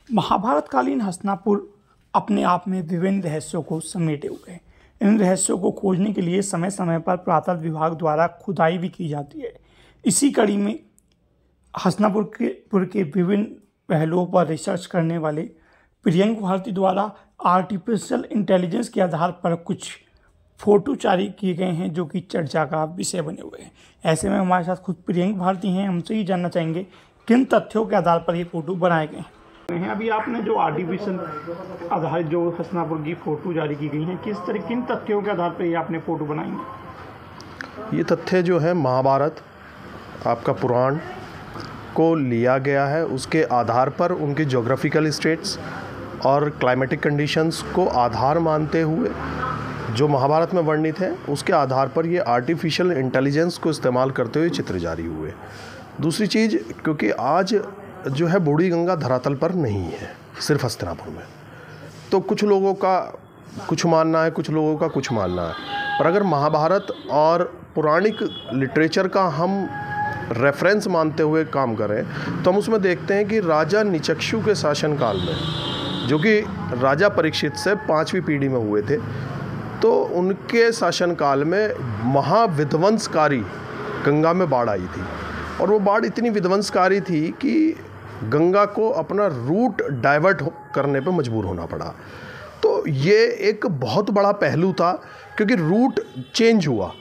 महाभारतकालीन हस्तिनापुर अपने आप में विभिन्न रहस्यों को समेटे हुए है। इन रहस्यों को खोजने के लिए समय समय पर पुरातत्व विभाग द्वारा खुदाई भी की जाती है। इसी कड़ी में हस्तिनापुर के विभिन्न पहलुओं पर रिसर्च करने वाले प्रियंक भारती द्वारा आर्टिफिशियल इंटेलिजेंस के आधार पर कुछ फ़ोटो जारी किए गए हैं जो कि चर्चा का विषय बने हुए हैं। ऐसे में हमारे साथ खुद प्रियंक भारती हैं। हमसे ही जानना चाहेंगे किन तथ्यों के आधार पर ये फ़ोटो बनाए गए हैं। अभी आपने जो आर्टिफिशियल आधारित जो हस्तिनापुर की फ़ोटो जारी की गई हैं, किस तरह किन तथ्यों के आधार पर ये आपने फ़ोटो बनाई? ये तथ्य जो है महाभारत आपका पुराण को लिया गया है, उसके आधार पर उनके ज्योग्राफिकल स्टेट्स और क्लाइमेटिक कंडीशंस को आधार मानते हुए जो महाभारत में वर्णित है उसके आधार पर ये आर्टिफिशियल इंटेलिजेंस को इस्तेमाल करते हुए चित्र जारी हुए। दूसरी चीज़, क्योंकि आज जो है बूढ़ी गंगा धरातल पर नहीं है, सिर्फ हस्तिनापुर में, तो कुछ लोगों का कुछ मानना है, कुछ लोगों का कुछ मानना है। पर अगर महाभारत और पौराणिक लिटरेचर का हम रेफरेंस मानते हुए काम करें तो हम उसमें देखते हैं कि राजा निचक्षु के शासनकाल में, जो कि राजा परीक्षित से 5वीं पीढ़ी में हुए थे, तो उनके शासनकाल में महाविध्वंसकारी गंगा में बाढ़ आई थी। और वो बाढ़ इतनी विध्वंसकारी थी कि गंगा को अपना रूट डाइवर्ट करने पर मजबूर होना पड़ा। तो ये एक बहुत बड़ा पहलू था, क्योंकि रूट चेंज हुआ।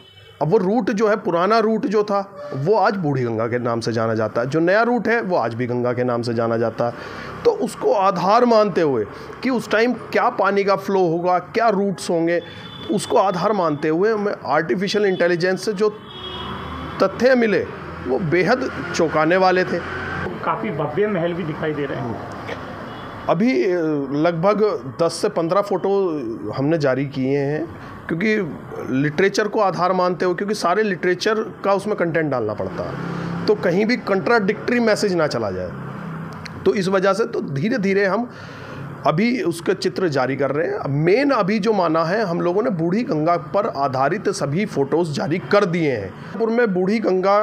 अब वो रूट जो है, पुराना रूट जो था वो आज बूढ़ी गंगा के नाम से जाना जाता है, जो नया रूट है वो आज भी गंगा के नाम से जाना जाता है। तो उसको आधार मानते हुए कि उस टाइम क्या पानी का फ्लो होगा, क्या रूट्स होंगे, उसको आधार मानते हुए हमें आर्टिफिशियल इंटेलिजेंस से जो तथ्य मिले वो बेहद चौंकाने वाले थे। काफ़ी भव्य महल भी दिखाई दे रहे हैं। अभी लगभग 10 से 15 फ़ोटो हमने जारी किए हैं, क्योंकि लिटरेचर को आधार मानते हुए, क्योंकि सारे लिटरेचर का उसमें कंटेंट डालना पड़ता है, तो कहीं भी कंट्राडिक्टरी मैसेज ना चला जाए। तो इस वजह से तो धीरे धीरे हम अभी उसके चित्र जारी कर रहे हैं। मेन अभी जो माना है, हम लोगों ने बूढ़ी गंगा पर आधारित सभी फ़ोटोज़ जारी कर दिए हैं। हस्तिनापुर में बूढ़ी गंगा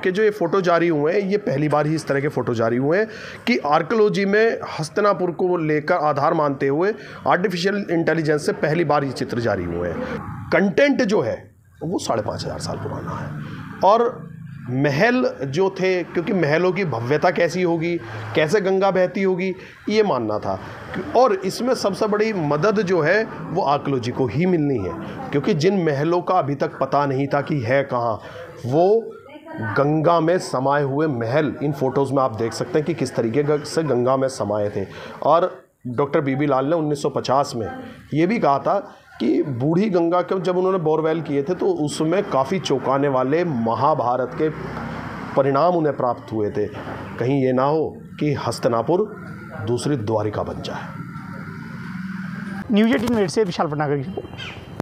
के जो ये फ़ोटो जारी हुए हैं, ये पहली बार ही इस तरह के फ़ोटो जारी हुए हैं कि आर्कियोलॉजी में हस्तिनापुर को लेकर आधार मानते हुए आर्टिफिशियल इंटेलिजेंस से पहली बार ये चित्र जारी हुए हैं। कंटेंट जो है वो 5,500 साल पुराना है। और महल जो थे, क्योंकि महलों की भव्यता कैसी होगी, कैसे गंगा बहती होगी, ये मानना था। और इसमें सबसे बड़ी मदद जो है वो आर्कियोलॉजी को ही मिलनी है, क्योंकि जिन महलों का अभी तक पता नहीं था कि है कहाँ, वो गंगा में समाये हुए महल इन फ़ोटोज़ में आप देख सकते हैं कि किस तरीके से गंगा में समाये थे। और डॉक्टर बीबी लाल ने 1950 में ये भी कहा था कि बूढ़ी गंगा के जब उन्होंने बोरवेल किए थे तो उसमें काफ़ी चौंकाने वाले महाभारत के परिणाम उन्हें प्राप्त हुए थे। कहीं ये ना हो कि हस्तिनापुर दूसरी द्वारिका बन जाए। न्यूज़ 18 से विशाल पटनागर की रिपोर्ट।